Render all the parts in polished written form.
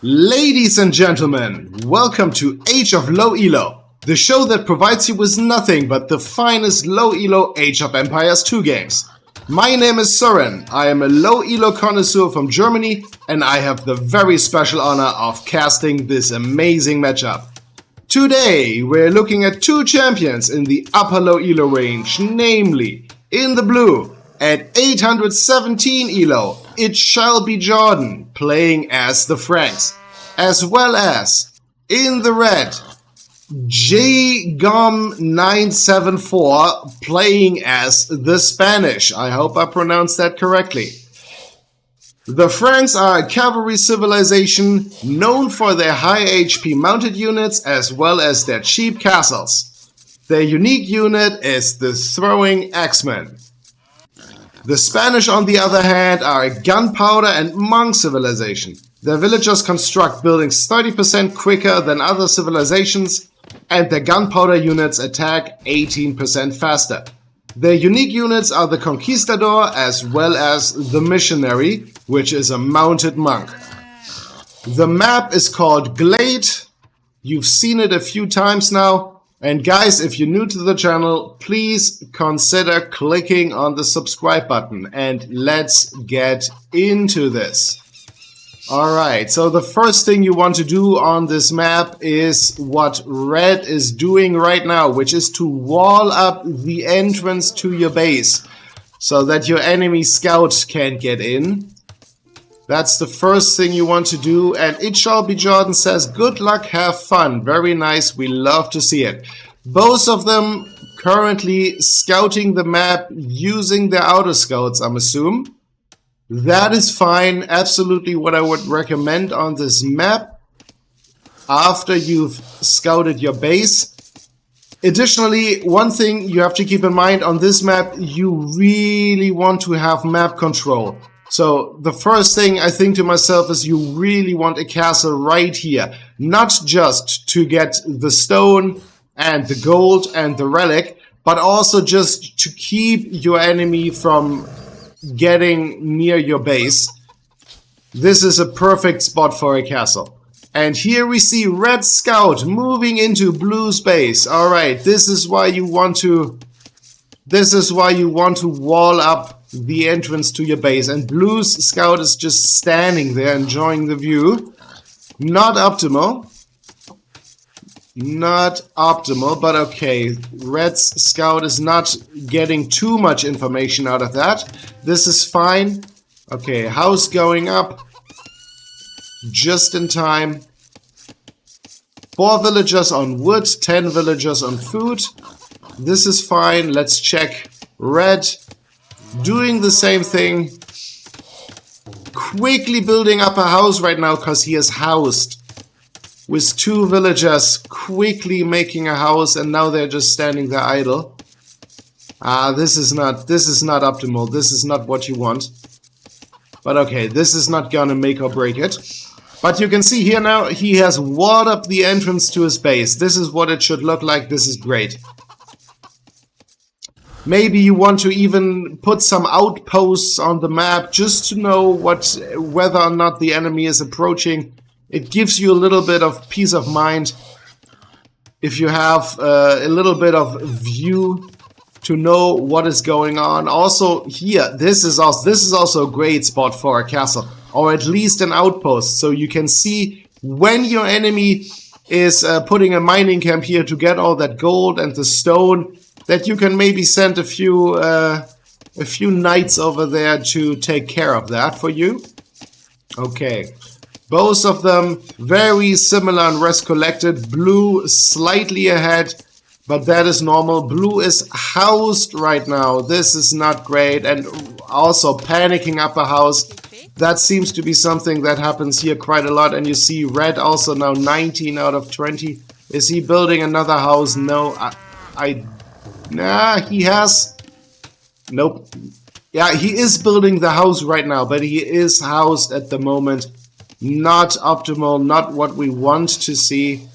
Ladies and gentlemen, welcome to Age of Low Elo, the show that provides you with nothing but the finest low elo Age of Empires 2 games. My name is Søren, I am a low elo connoisseur from Germany, and I have the very special honor of casting this amazing matchup. Today we're looking at two champions in the upper low elo range, namely, in the blue, at 817 elo, ItShallBeJordan playing as the Franks, as well as in the red, JGOM974 playing as the Spanish. I hope I pronounced that correctly. The Franks are a cavalry civilization known for their high HP mounted units as well as their cheap castles. Their unique unit is the Throwing Axeman. The Spanish, on the other hand, are a gunpowder and monk civilization. Their villagers construct buildings 30% quicker than other civilizations, and their gunpowder units attack 18% faster. Their unique units are the Conquistador as well as the Missionary, which is a mounted monk. The map is called Glade. You've seen it a few times now. And guys, if you're new to the channel, please consider clicking on the subscribe button and let's get into this. Alright, so the first thing you want to do on this map is what red is doing right now, which is to wall up the entrance to your base so that your enemy scouts can't get in. That's the first thing you want to do, and ItShallBeJordan says good luck, have fun. Very nice, we love to see it. Both of them currently scouting the map using their auto scouts, I'm assuming. That is fine, absolutely what I would recommend on this map after you've scouted your base. Additionally, one thing you have to keep in mind on this map, you really want to have map control. So the first thing I think to myself is you really want a castle right here. Not just to get the stone and the gold and the relic, but also just to keep your enemy from getting near your base. This is a perfect spot for a castle. And here we see red scout moving into blue's base. Alright, this is why you want to wall up the entrance to your base, and blue's scout is just standing there enjoying the view. Not optimal, but okay. Red's scout is not getting too much information out of that. This is fine. Okay, house going up just in time. 4 villagers on wood, 10 villagers on food. This is fine. Let's check red. Doing the same thing, quickly building up a house right now because he is housed with 2 villagers, quickly making a house, and now they're just standing there idle. This is not optimal. This is not what you want. But okay, this is not gonna make or break it. But you can see here now he has walled up the entrance to his base. This is what it should look like. This is great. Maybe you want to even put some outposts on the map just to know whether or not the enemy is approaching. It gives you a little bit of peace of mind if you have a little bit of view to know what is going on. Also here, this is also a great spot for a castle, or at least an outpost, so you can see when your enemy is putting a mining camp here to get all that gold and the stone, that you can maybe send a few knights over there to take care of that for you. Okay, both of them very similar in res collected. Blue slightly ahead, but that is normal. Blue is housed right now. This is not great, and also panicking up a house. That seems to be something that happens here quite a lot. And you see red also now 19 out of 20. Is he building another house? No, Nah, he has... Nope. Yeah, he is building the house right now, but he is housed at the moment. Not optimal, not what we want to see.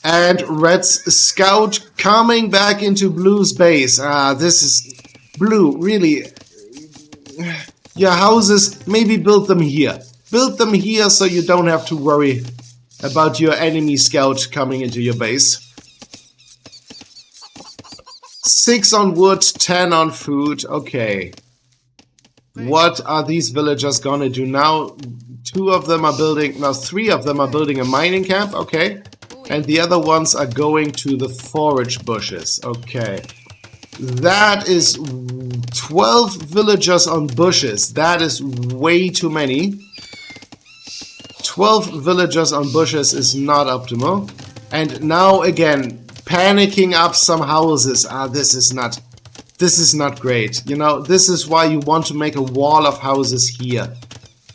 And red's scout coming back into blue's base. This is... Blue, really... Your houses, maybe build them here. build them here so you don't have to worry about your enemy scout coming into your base. 6 on wood, 10 on food. Okay. What are these villagers gonna do now? 2 of them are building, now 3 of them are building a mining camp. Okay. And the other ones are going to the forage bushes. Okay. That is 12 villagers on bushes. That is way too many. 12 villagers on bushes is not optimal. And now again, panicking up some houses. This is not great. You know, this is why you want to make a wall of houses here.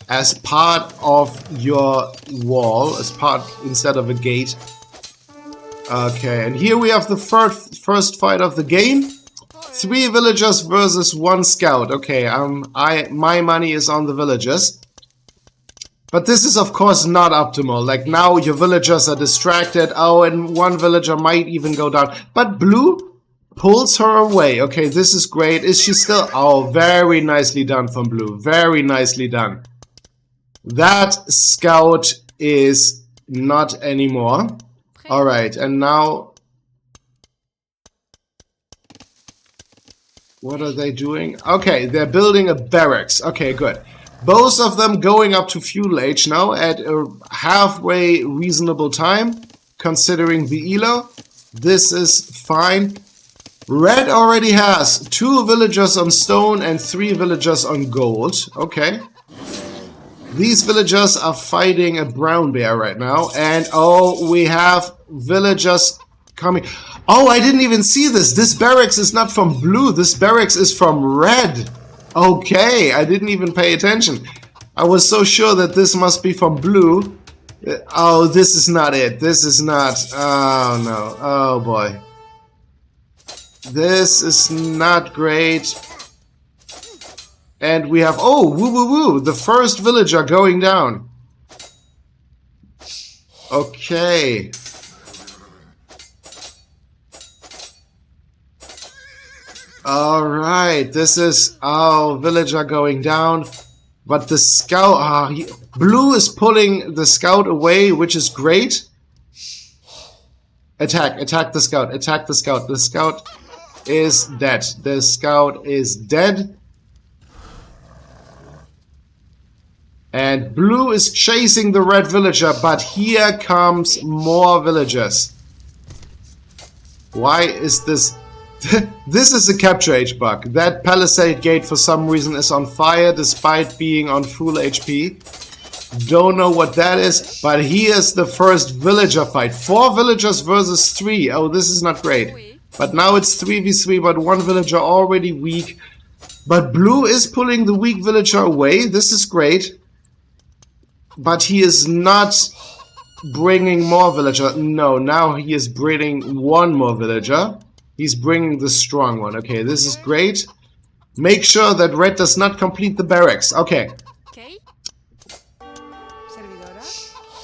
As part of your wall, instead of a gate. Okay, and here we have the first fight of the game. 3 villagers versus 1 scout. Okay, my money is on the villagers. But this is of course not optimal. Like now your villagers are distracted. Oh, and 1 villager might even go down. But blue pulls her away. Okay, this is great. Is she still? Oh, very nicely done from blue. Very nicely done. That scout is not anymore. Alright, and now... What are they doing? Okay, they're building a barracks. Okay, good. Both of them going up to feudal age now at a halfway reasonable time, considering the Elo. This is fine. Red already has 2 villagers on stone and 3 villagers on gold. Okay. These villagers are fighting a brown bear right now. And oh, we have villagers coming. Oh, I didn't even see this. This barracks is not from blue. This barracks is from red. Okay, I didn't even pay attention. I was so sure that this must be from blue. Oh, this is not it. This is not. Oh, no. Oh, boy. This is not great. And we have... Oh, woo, woo, woo. The first villager going down. Okay. Alright, this is... Oh, villager going down. But the scout... blue is pulling the scout away, which is great. Attack the scout, attack the scout. The scout is dead. The scout is dead. And blue is chasing the red villager, but here comes more villagers. Why is this... This is a capture age bug. That palisade gate for some reason is on fire despite being on full HP. Don't know what that is, but here's the first villager fight. 4 villagers versus 3. Oh, this is not great. But now it's 3v3, but 1 villager already weak. But blue is pulling the weak villager away. This is great. But he is not bringing more villager. No, now he is bringing 1 more villager. He's bringing the strong one. Okay, this is great. Make sure that red does not complete the barracks. Okay.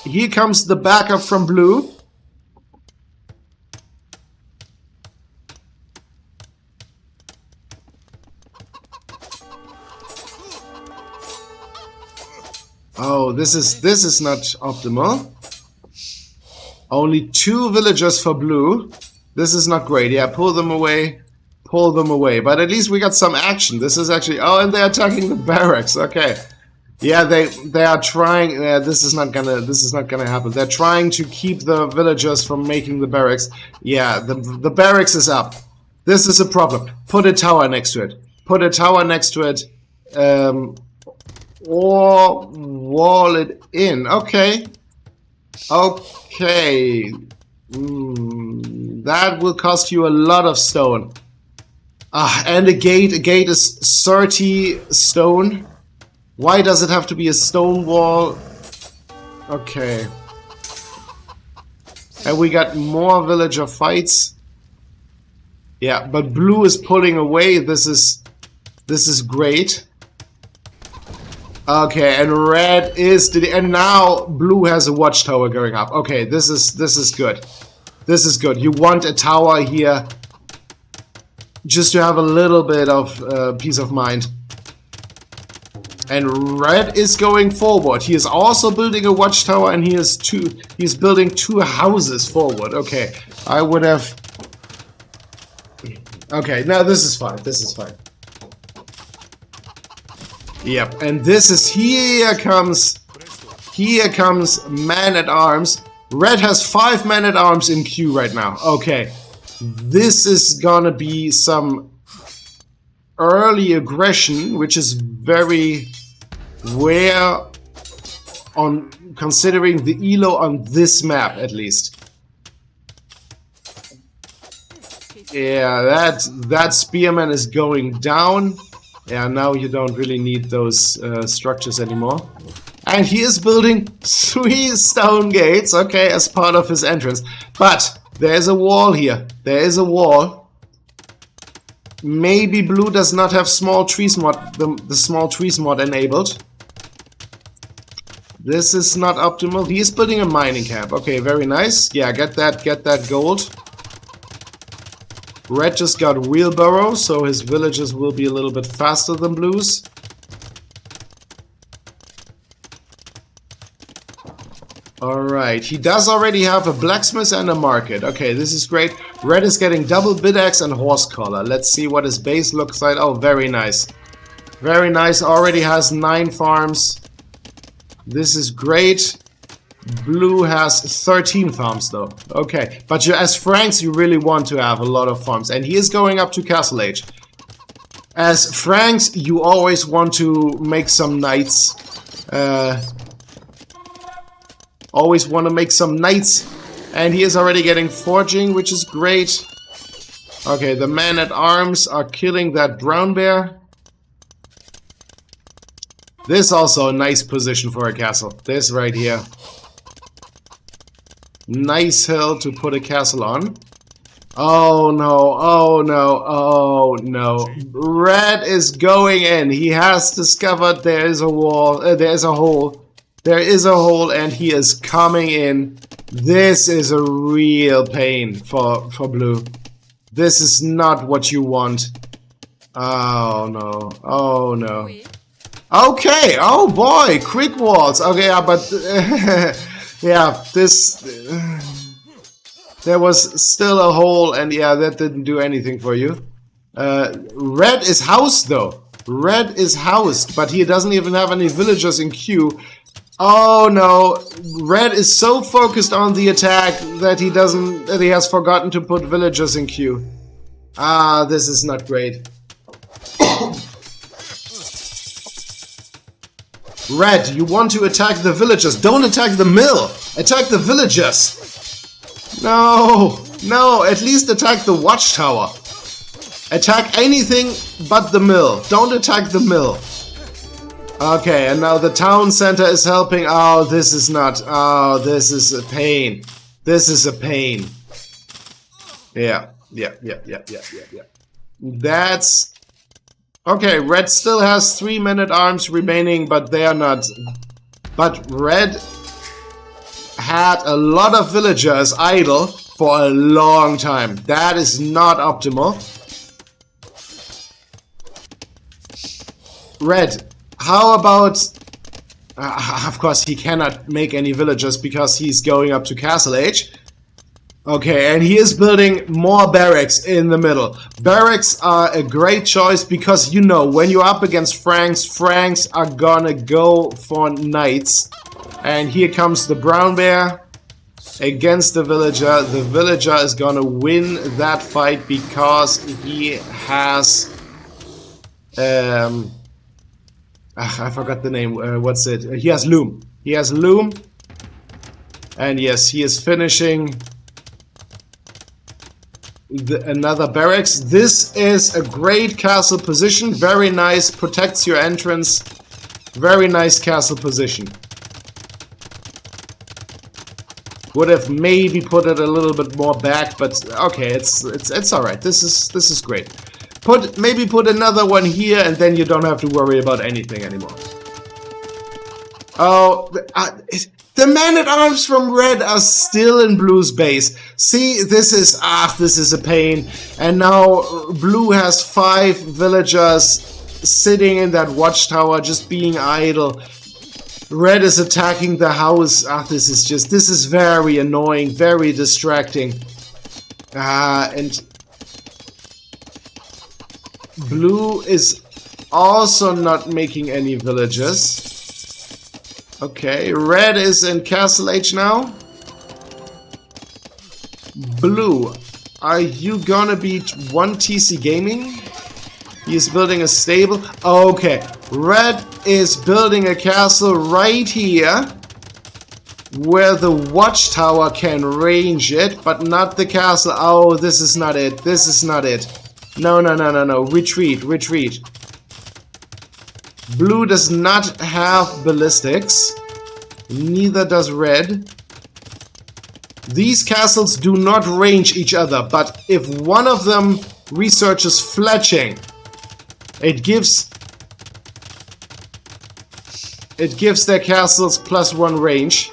Here comes the backup from blue. Oh, this is not optimal. Only 2 villagers for blue. This is not great. Yeah, pull them away. Pull them away. But at least we got some action. This is actually... Oh, and they're attacking the barracks. Okay. Yeah, they are trying... this is not gonna happen. They're trying to keep the villagers from making the barracks. Yeah, the barracks is up. This is a problem. Put a tower next to it. Put a tower next to it. Or wall it in. Okay. Okay. That will cost you a lot of stone. And a gate. A gate is 30 stone. Why does it have to be a stone wall? Okay. And we got more villager fights. Yeah, but blue is pulling away. This is great. Okay, and red is and now blue has a watchtower going up. Okay, this is good. This is good. You want a tower here just to have a little bit of peace of mind. And red is going forward. He is also building a watchtower, and he's building 2 houses forward. Okay, I would have... Okay, now this is fine. This is fine. Yep, and this is... Here comes man-at-arms. Red has 5 men-at-arms in queue right now. Okay, this is gonna be some early aggression, which is very rare on considering the elo on this map, at least. Yeah, that spearman is going down. Yeah, now you don't really need those structures anymore. And he is building 3 stone gates, okay, as part of his entrance. But there's a wall here. There is a wall. Maybe blue does not have small trees mod, the small trees mod enabled. This is not optimal. He is building a mining camp. Okay, very nice. Yeah, get that gold. Red just got wheelbarrow, so his villages will be a little bit faster than blue's. Alright, he does already have a blacksmith and a market. Okay, this is great. Red is getting double bidaxe and horse collar. Let's see what his base looks like. Oh, very nice. Very nice. Already has 9 farms. This is great. Blue has 13 farms though. Okay, but as Franks you really want to have a lot of farms. And he is going up to Castle Age. As Franks you always want to make some knights. Always want to make some knights. And he is already getting forging, which is great. Okay, the men-at-arms are killing that brown bear. This is also a nice position for a castle. This right here. Nice hill to put a castle on. Oh no, oh no, oh no. Red is going in. He has discovered there is a wall, there is a hole. There is a hole and he is coming in. This is a real pain for blue. This is not what you want. Oh no, oh no. Okay, oh boy, quick walls. Okay, yeah, but yeah, this there was still a hole, and yeah, that didn't do anything for you. Red is housed though. Red is housed, but he doesn't even have any villagers in queue. Oh no, Red is so focused on the attack that he has forgotten to put villagers in queue. Ah, this is not great. Red, you want to attack the villagers. Don't attack the mill. Attack the villagers. No, no, at least attack the watchtower. Attack anything but the mill. Don't attack the mill. Okay, and now the town center is helping. Oh, this is not. Oh, this is a pain. This is a pain. Yeah. That's... Okay, Red still has 3 men-at-arms remaining, but they are not... But Red had a lot of villagers idle for a long time. That is not optimal. Red, how about... of course, he cannot make any villagers because he's going up to Castle Age. Okay, and he is building more barracks in the middle. Barracks are a great choice because, you know, when you're up against Franks, Franks are gonna go for knights. And here comes the brown bear against the villager. The villager is gonna win that fight because he has... I forgot the name. What's it? He has loom. He has loom. And yes, he is finishing... another barracks. This is a great castle position. Very nice. Protects your entrance. Very nice castle position. Would have maybe put it a little bit more back, but okay, it's all right. This is great. Maybe put another one here, and then you don't have to worry about anything anymore. Oh. The men-at-arms from Red are still in Blue's base. See, this is a pain. And now Blue has 5 villagers sitting in that watchtower, just being idle. Red is attacking the house. This is very annoying, very distracting. And blue is also not making any villages. Okay, red is in Castle Age now. Blue, are you gonna be 1 TC Gaming? He is building a stable. Okay, red is building a castle right here where the watchtower can range it, but not the castle. Oh, this is not it. This is not it. No, no, no, no, no. Retreat, retreat. Blue does not have ballistics. Neither does red. These castles do not range each other, but if one of them researches fletching, it gives their castles +1 range.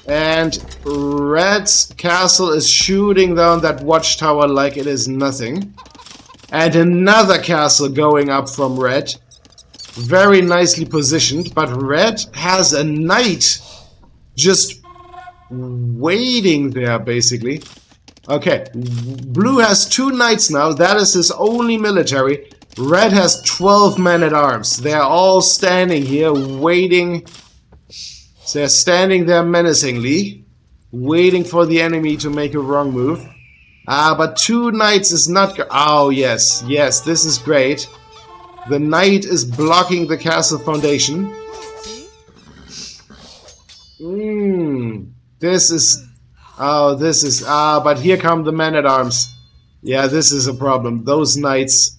And red's castle is shooting down that watchtower like it is nothing. And another castle going up from red. Very nicely positioned, but red has a knight just waiting there, basically. Okay, blue has 2 knights now. That is his only military. Red has 12 men-at-arms. They're all standing here, waiting. They're standing there menacingly, waiting for the enemy to make a wrong move. But 2 knights is not... Oh, yes. Yes, this is great. The knight is blocking the castle foundation. This is... Oh, this is... but here come the men-at-arms. Yeah, this is a problem. Those knights...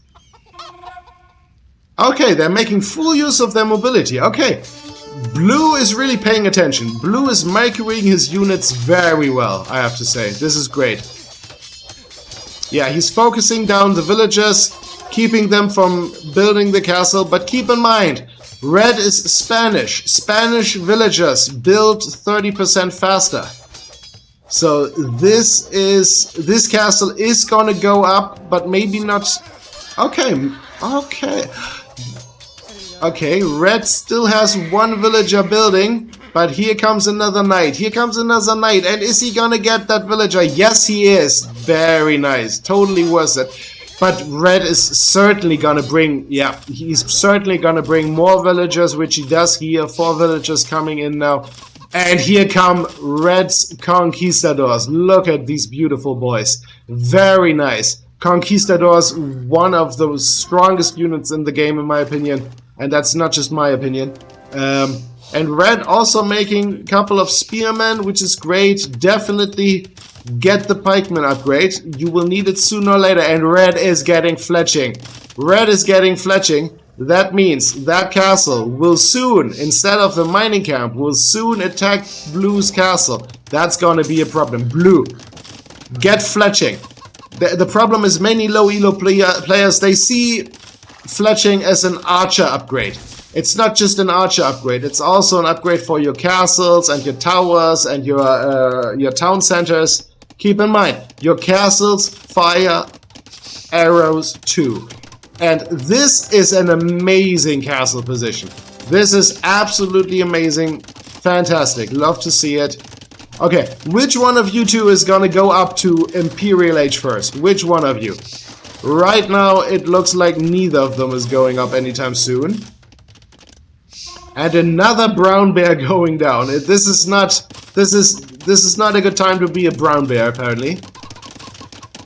Okay, they're making full use of their mobility. Okay. Blue is really paying attention. Blue is microing his units very well, I have to say. This is great. Yeah, he's focusing down the villagers, keeping them from building the castle. But keep in mind, red is Spanish. Spanish villagers build 30% faster. So this castle is gonna go up, but maybe not. Okay, okay. Okay, red still has 1 villager building, but here comes another knight. Here comes another knight, and is he gonna get that villager? Yes, he is. Very nice. Totally worth it. But red is certainly gonna bring, yeah, he's certainly gonna bring more villagers, which he does here. 4 villagers coming in now. And here come red's Conquistadors. Look at these beautiful boys. Very nice. Conquistadors, one of the strongest units in the game, in my opinion. And that's not just my opinion. And red also making a couple of spearmen, which is great. Definitely get the pikeman upgrade. You will need it sooner or later. And red is getting fletching. Red is getting fletching. That means that castle will soon, instead of the mining camp, will soon attack blue's castle. That's gonna be a problem. Blue, get fletching. The problem is many low elo players, they see fletching as an archer upgrade. It's not just an archer upgrade, it's also an upgrade for your castles and your towers and your town centers. Keep in mind, your castles fire arrows too. And this is an amazing castle position. This is absolutely amazing. Fantastic. Love to see it. Okay, which one of you two is gonna go up to Imperial Age first? Which one of you? Right now, it looks like neither of them is going up anytime soon. And another brown bear going down. This is not a good time to be a brown bear, apparently.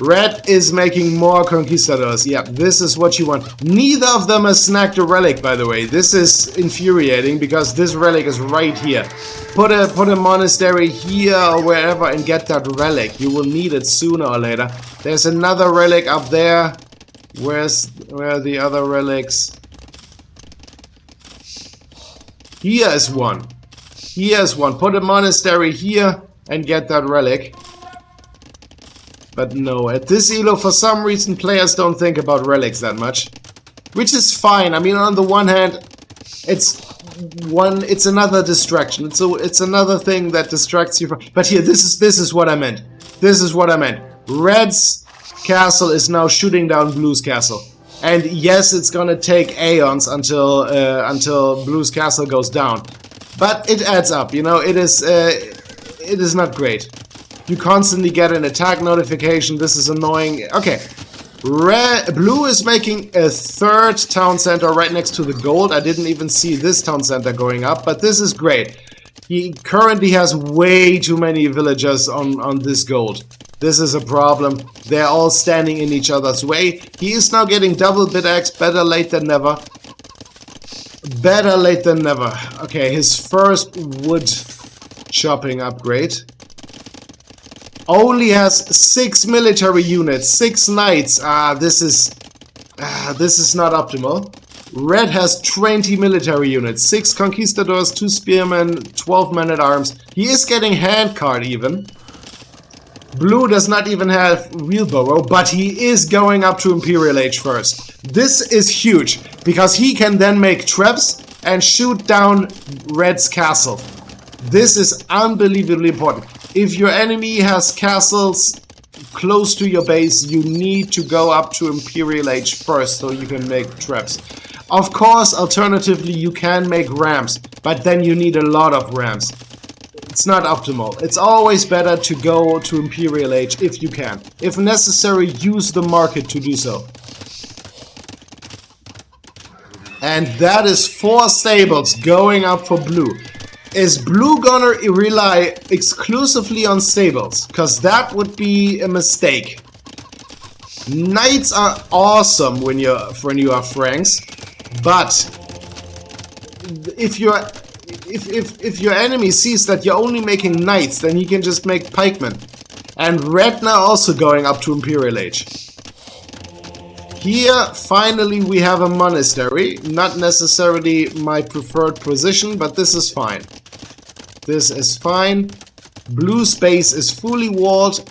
Red is making more conquistadors. Yeah, this is what you want. Neither of them has snagged a relic, by the way. This is infuriating because this relic is right here. Put a monastery here or wherever and get that relic. You will need it sooner or later. There's another relic up there. Where are the other relics? Here is one. Here is one. Put a monastery here and get that relic. But no, at this elo, for some reason, players don't think about relics that much. Which is fine. I mean, on the one hand, it's another distraction. It's another thing that distracts you from... But here, this is what I meant. This is what I meant. Red's castle is now shooting down Blue's castle. And yes, it's gonna take aeons until Blue's castle goes down. But it adds up, you know, it is not great. You constantly get an attack notification, this is annoying. Okay, Blue is making a third town center right next to the gold. I didn't even see this town center going up, but this is great. He currently has way too many villagers on this gold. This is a problem. They're all standing in each other's way. He is now getting double bit-axe, better late than never. Better late than never. Okay, his first wood chopping upgrade. Only has 6 military units, 6 knights. This is not optimal. Red has 20 military units, 6 conquistadors, 2 spearmen, 12 men-at-arms. He is getting handcart even. Blue does not even have wheelbarrow, but he is going up to Imperial Age first. This is huge, because he can then make traps and shoot down Red's castle. This is unbelievably important. If your enemy has castles close to your base, you need to go up to Imperial Age first so you can make traps. Of course, alternatively, you can make ramps, but then you need a lot of ramps. It's not optimal. It's always better to go to Imperial Age if you can. If necessary, use the market to do so. And that is 4 stables going up for Blue. Is Blue gonna rely exclusively on stables? Because that would be a mistake. Knights are awesome when you are Franks, but if your enemy sees that you're only making knights, then he can just make pikemen. And Red now also going up to Imperial Age. Here, finally, we have a monastery. Not necessarily my preferred position, but this is fine. This is fine. Blue's base is fully walled.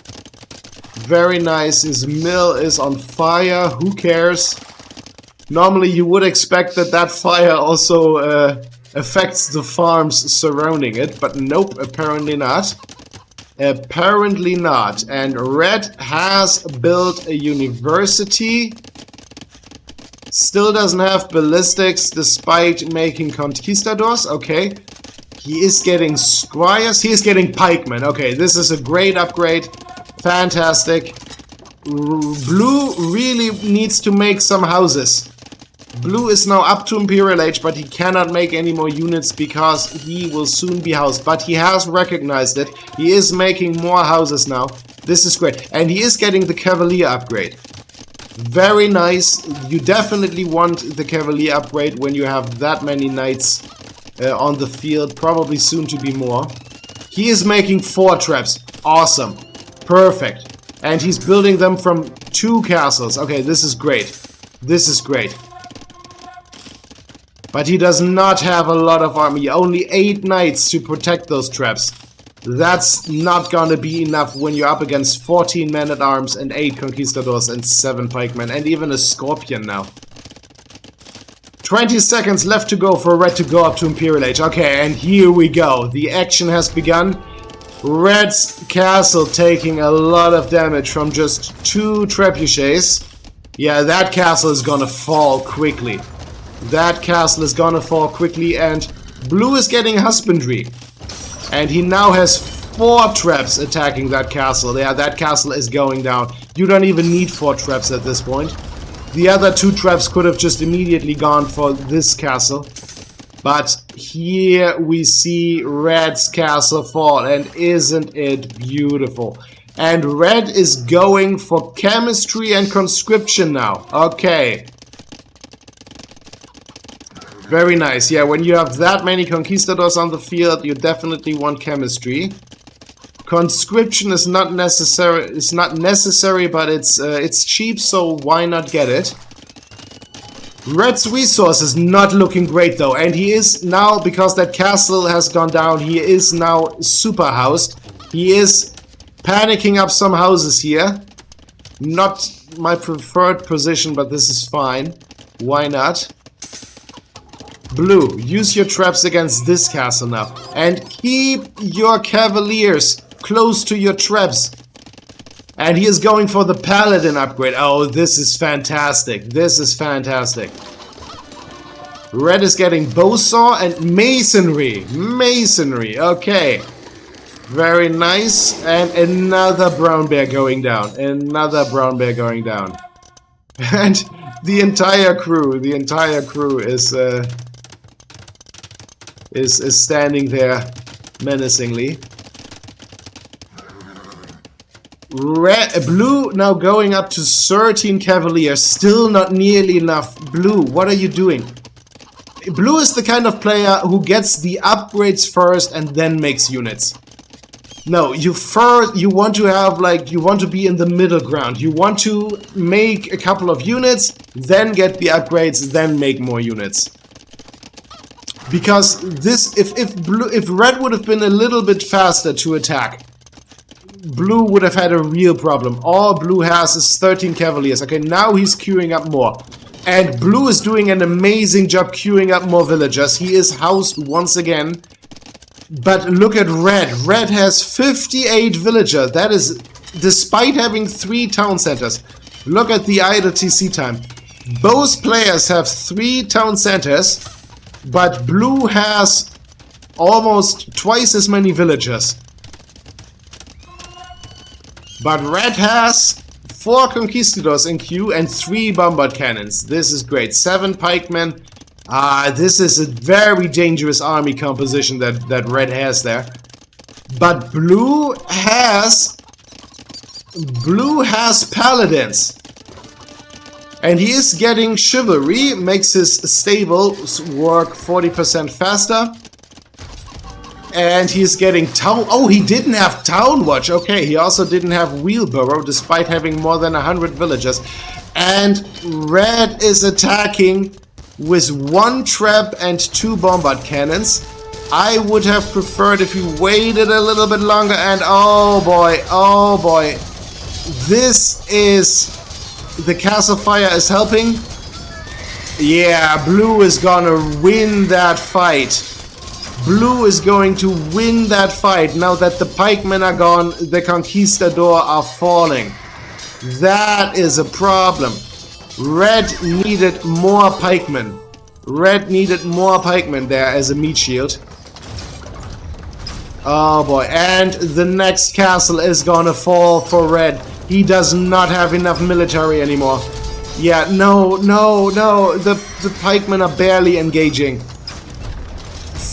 Very nice. His mill is on fire. Who cares? Normally, you would expect that fire also affects the farms surrounding it, but nope, apparently not. Apparently not. And Red has built a university. Still doesn't have ballistics despite making conquistadors. Okay. He is getting squires. He is getting pikemen. Okay, this is a great upgrade. Fantastic. Blue really needs to make some houses. Blue is now up to Imperial Age, but he cannot make any more units because he will soon be housed. But he has recognized it. He is making more houses now. This is great. And he is getting the Cavalier upgrade. Very nice. You definitely want the Cavalier upgrade when you have that many knights on the field. Probably soon to be more. He is making 4 traps. Awesome. Perfect. And he's building them from 2 castles. Okay, this is great. This is great. But he does not have a lot of army. Only 8 knights to protect those traps. That's not gonna be enough when you're up against 14 men-at-arms and 8 conquistadors and 7 pikemen. And even a scorpion now. 20 seconds left to go for Red to go up to Imperial Age. Okay, and here we go. The action has begun. Red's castle taking a lot of damage from just 2 trebuchets. Yeah, that castle is gonna fall quickly. That castle is gonna fall quickly, and Blue is getting husbandry. And he now has 4 traps attacking that castle. Yeah, that castle is going down. You don't even need 4 traps at this point. The other 2 traps could have just immediately gone for this castle. But here we see Red's castle fall, and isn't it beautiful? And Red is going for chemistry and conscription now. Okay. Very nice. Yeah, when you have that many conquistadors on the field, you definitely want chemistry. Conscription is not necessary. It's not necessary, but it's cheap, so why not get it? Red's resource is not looking great though, and he is now, because that castle has gone down, he is now super housed. He is panicking up some houses here. Not my preferred position, but this is fine. Why not? Blue, use your traps against this castle now. And keep your cavaliers close to your traps. And he is going for the paladin upgrade. Oh, this is fantastic. This is fantastic. Red is getting bowsaw and masonry. Masonry. Okay. Very nice. And another brown bear going down. Another brown bear going down. And the entire crew is standing there menacingly. Blue now going up to 13 cavaliers. Still not nearly enough. Blue, what are you doing? Blue is the kind of player who gets the upgrades first and then makes units. No, you want to have you want to be in the middle ground. You want to make a couple of units, then get the upgrades, then make more units. Because this, if red would have been a little bit faster to attack, blue would have had a real problem. All blue has is 13 cavaliers. Okay, now he's queuing up more. And blue is doing an amazing job queuing up more villagers. He is housed once again. But look at red. Red has 58 villagers. That is despite having 3 town centers. Look at the idle TC time. Both players have 3 town centers, but blue has almost twice as many villagers. But red has 4 conquistadors in queue and 3 bombard cannons. This is great. 7 pikemen. This is a very dangerous army composition that red has there. But blue has paladins. And he is getting chivalry, makes his stables work 40% faster. And he's getting town. Oh, he didn't have town watch. Okay, he also didn't have wheelbarrow despite having more than 100 villagers. And red is attacking with 1 trap and 2 bombard cannons. I would have preferred if he waited a little bit longer. And oh boy, this is the castle fire is helping. Yeah, blue is gonna win that fight. Blue is going to win that fight now that the pikemen are gone, the conquistador are falling. That is a problem. Red needed more pikemen. Red needed more pikemen there as a meat shield. Oh boy, and the next castle is gonna fall for red. He does not have enough military anymore. Yeah, no, the pikemen are barely engaging.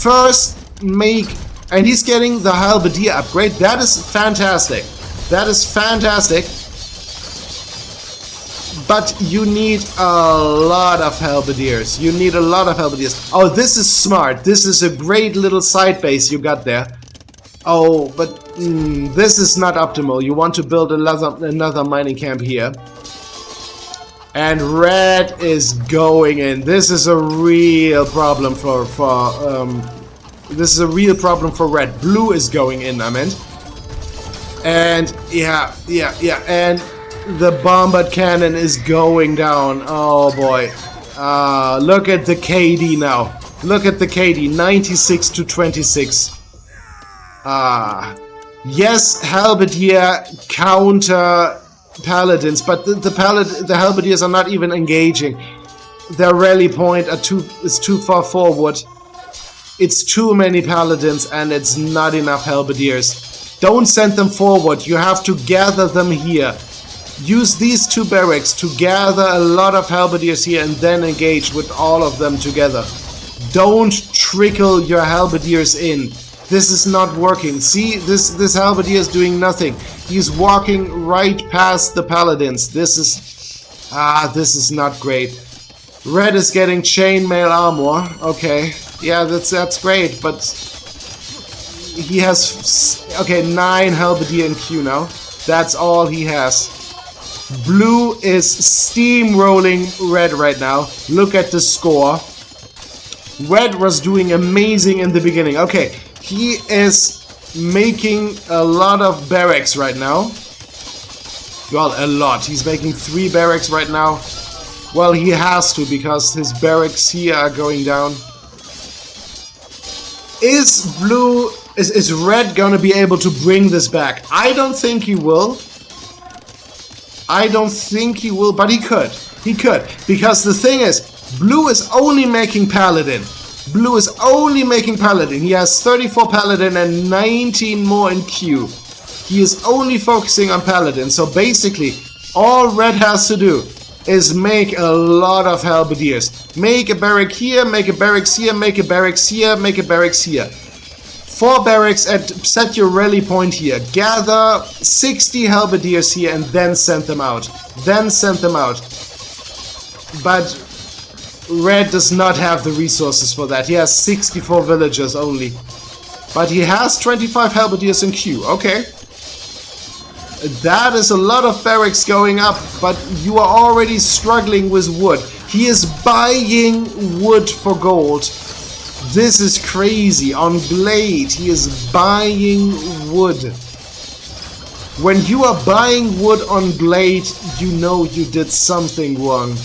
First, and he's getting the halberdier upgrade. That is fantastic. That is fantastic. But you need a lot of halberdiers. You need a lot of halberdiers. Oh, this is smart. This is a great little side base you got there. Oh, but this is not optimal. You want to build another mining camp here. And red is going in. This is a real problem for red. Blue is going in, I meant. And yeah. And the bombard cannon is going down. Oh boy. Look at the KD now. Look at the KD. 96 to 26. Yes, halberdier counter paladins, but the halberdiers are not even engaging. Their rally point is too far forward. It's too many paladins and it's not enough halberdiers. Don't send them forward. You have to gather them here. Use these 2 barracks to gather a lot of halberdiers here and then engage with all of them together. Don't trickle your halberdiers in. This is not working. See, this halberdier is doing nothing. He's walking right past the paladins. This is not great. Red is getting chainmail armor. Okay, yeah, that's great, but he has 9 halberdier in queue now. That's all he has. Blue is steamrolling red right now. Look at the score. Red was doing amazing in the beginning. Okay, he is making a lot of barracks right now. Well, a lot. He's making 3 barracks right now. Well, he has to because his barracks here are going down. Is red gonna be able to bring this back? I don't think he will. I don't think he will, but he could. He could. Because the thing is, blue is only making paladin. Blue is only making paladin. He has 34 paladin and 19 more in Q. He is only focusing on paladin. So basically, all red has to do is make a lot of halberdiers. Make a barrack here, make a barracks here, make a barracks here, make a barracks here. 4 barracks and set your rally point here. Gather 60 halberdiers here and then send them out. Then send them out. But red does not have the resources for that. He has 64 villagers only. But he has 25 halberdiers in queue. Okay. That is a lot of barracks going up, but you are already struggling with wood. He is buying wood for gold. This is crazy. On Glade, he is buying wood. When you are buying wood on Glade, you know you did something wrong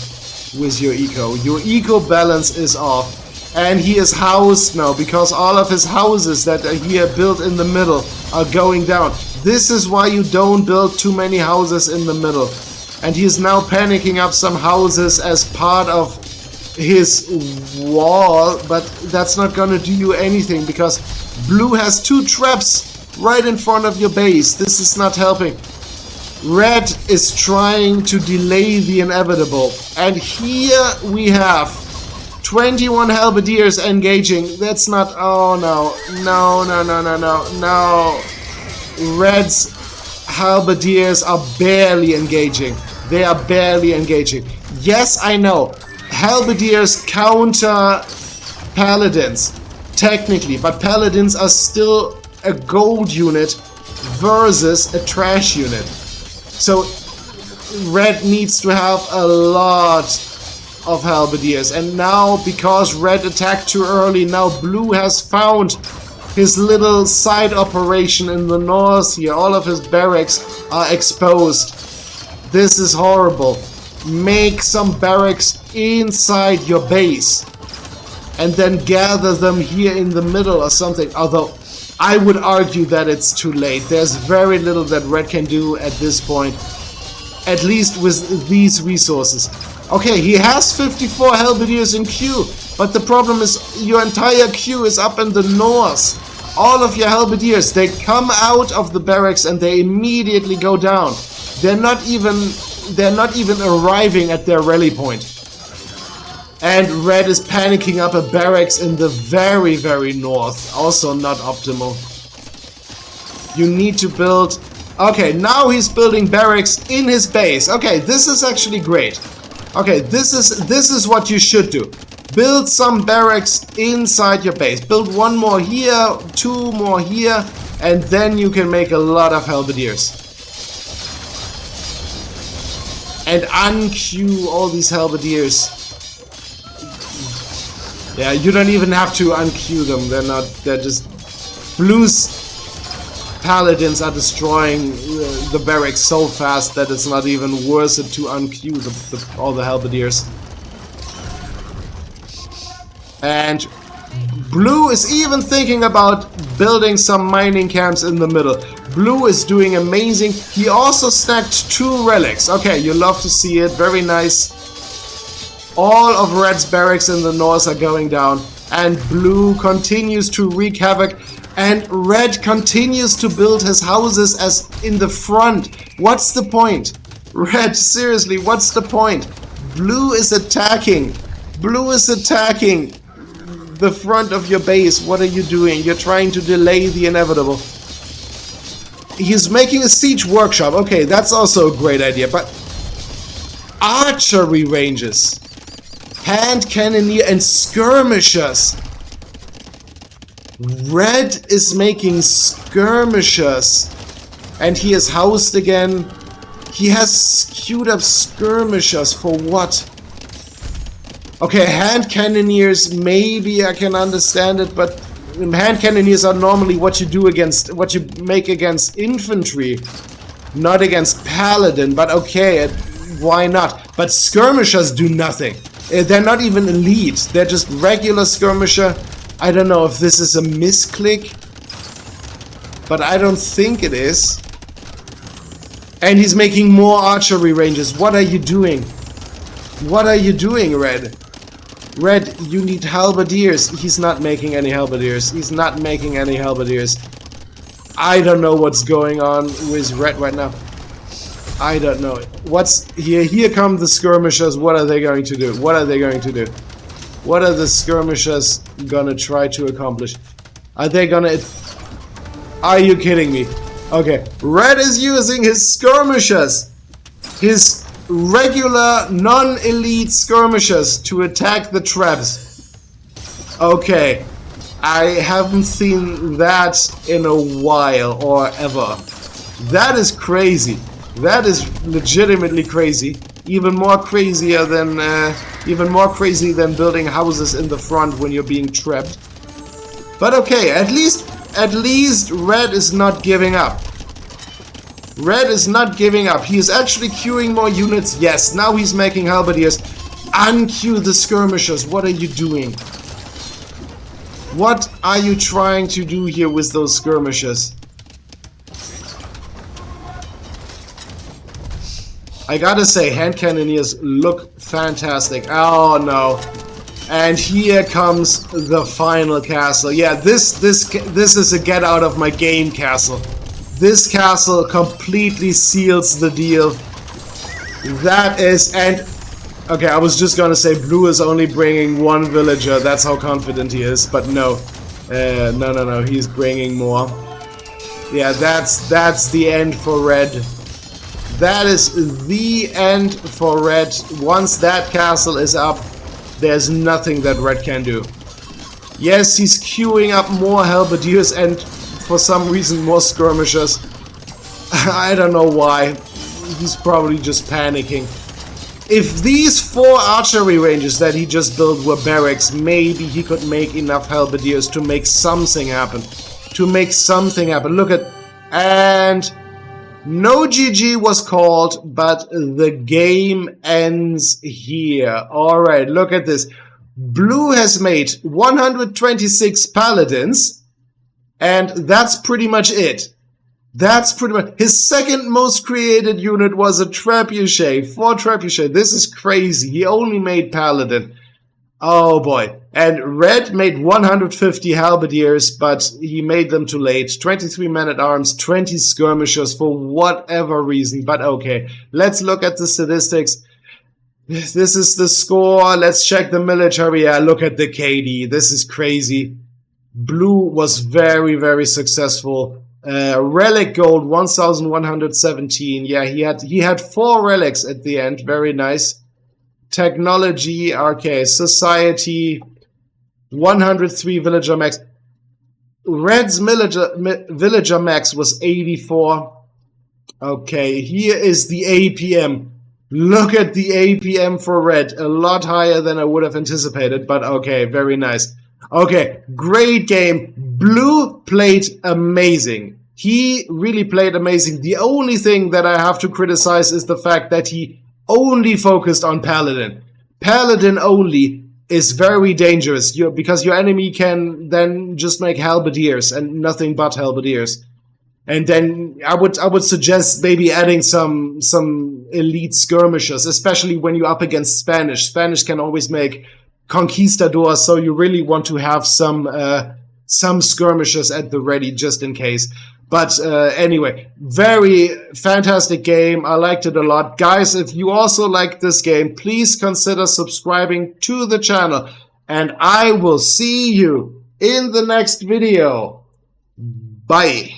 with your eco. Your eco balance is off. And he is housed now, because all of his houses that are here built in the middle are going down. This is why you don't build too many houses in the middle. And he is now panicking up some houses as part of his wall, but that's not gonna do you anything, because blue has 2 traps right in front of your base. This is not helping. Red is trying to delay the inevitable. And here we have 21 halberdiers engaging. That's not... Oh no. No, no, no, no, no, no. Red's halberdiers are barely engaging. They are barely engaging. Yes, I know. Halberdiers counter paladins, technically. But paladins are still a gold unit versus a trash unit. So red needs to have a lot of halberdiers. And now, because red attacked too early, now blue has found his little side operation in the north here. All of his barracks are exposed. This is horrible. Make some barracks inside your base and then gather them here in the middle or something. Although I would argue that it's too late. There's very little that red can do at this point, at least with these resources. Okay, he has 54 halberdiers in queue, but the problem is your entire queue is up in the north. All of your halberdiers, they come out of the barracks and they immediately go down. They're not even arriving at their rally point. And red is panicking up a barracks in the very, very north. Also not optimal. You need to build... Okay, now he's building barracks in his base. Okay, this is actually great. Okay, this is what you should do. Build some barracks inside your base. Build 1 more here, 2 more here, and then you can make a lot of halberdiers. And unqueue all these halberdiers. Yeah, you don't even have to unqueue them. They're just... Blue's paladins are destroying the barracks so fast that it's not even worth it to unqueue all the halberdiers. And blue is even thinking about building some mining camps in the middle. Blue is doing amazing. He also stacked 2 relics. Okay, you love to see it. Very nice. All of red's barracks in the north are going down. And blue continues to wreak havoc. And red continues to build his houses as in the front. What's the point? Red, seriously, what's the point? Blue is attacking. Blue is attacking the front of your base. What are you doing? You're trying to delay the inevitable. He's making a siege workshop. Okay, that's also a great idea. But archery ranges, hand cannoneer and skirmishers. Red is making skirmishers, and he is housed again. He has queued up skirmishers for what? Okay, hand cannoneers, maybe I can understand it, but hand cannoneers are normally what you make against infantry, not against paladin. But okay, why not? But skirmishers do nothing. They're not even elite. They're just regular skirmisher. I don't know if this is a misclick, but I don't think it is. And he's making more archery ranges. What are you doing? What are you doing, Red? Red, you need halberdiers. He's not making any halberdiers. He's not making any halberdiers. I don't know what's going on with Red right now. I don't know. What's here? Here come the skirmishers. What are they going to do? What are they going to do? What are the skirmishers gonna try to accomplish? Are they gonna... Are you kidding me? Okay, Red is using his skirmishers. His regular non-elite skirmishers to attack the traps. Okay, I haven't seen that in a while or ever. That is crazy. That is legitimately crazy. Even more crazy than building houses in the front when you're being trapped. But okay, at least Red is not giving up. Red is not giving up. He is actually queuing more units. Yes, now he's making halberdiers. Unqueue the skirmishers. What are you doing? What are you trying to do here with those skirmishers? I gotta say, hand cannoneers look fantastic. Oh no. And here comes the final castle. Yeah, this is a get out of my game castle. This castle completely seals the deal. That is, and okay, I was just gonna say blue is only bringing one villager. That's how confident he is, but no, no, he's bringing more. Yeah, that's the end for Red. That is the end for Red. Once that castle is up, there's nothing that Red can do. Yes, he's queuing up more halberdiers and for some reason more skirmishers. I don't know why. He's probably just panicking. If these 4 archery ranges that he just built were barracks, maybe he could make enough halberdiers to make something happen. Look at... And... no GG was called, but the game ends here. Alright, look at this. Blue has made 126 paladins, and that's pretty much it. That's pretty much... His second most created unit was a trebuchet, 4 trebuchet. This is crazy. He only made paladin. Oh boy. And Red made 150 halberdiers, but he made them too late. 23 men-at-arms, 20 skirmishers for whatever reason. But okay, let's look at the statistics. This is the score. Let's check the military. Yeah, look at the KD. This is crazy. Blue was very, very successful. Relic gold, 1,117. Yeah, he had 4 relics at the end. Very nice. Technology, okay, society, 103 villager max. Red's villager max was 84. Okay, here is the APM. Look at the APM for Red. A lot higher than I would have anticipated, but okay, very nice. Okay, great game. Blue played amazing. He really played amazing. The only thing that I have to criticize is the fact that he only focused on Paladin. Paladin only is very dangerous because your enemy can then just make halberdiers and nothing but halberdiers. And then I would suggest maybe adding some elite skirmishers, especially when you're up against Spanish. Spanish can always make Conquistador, so you really want to have some skirmishers at the ready just in case. But anyway, very fantastic game. I liked it a lot. Guys, if you also like this game, please consider subscribing to the channel. And I will see you in the next video. Bye.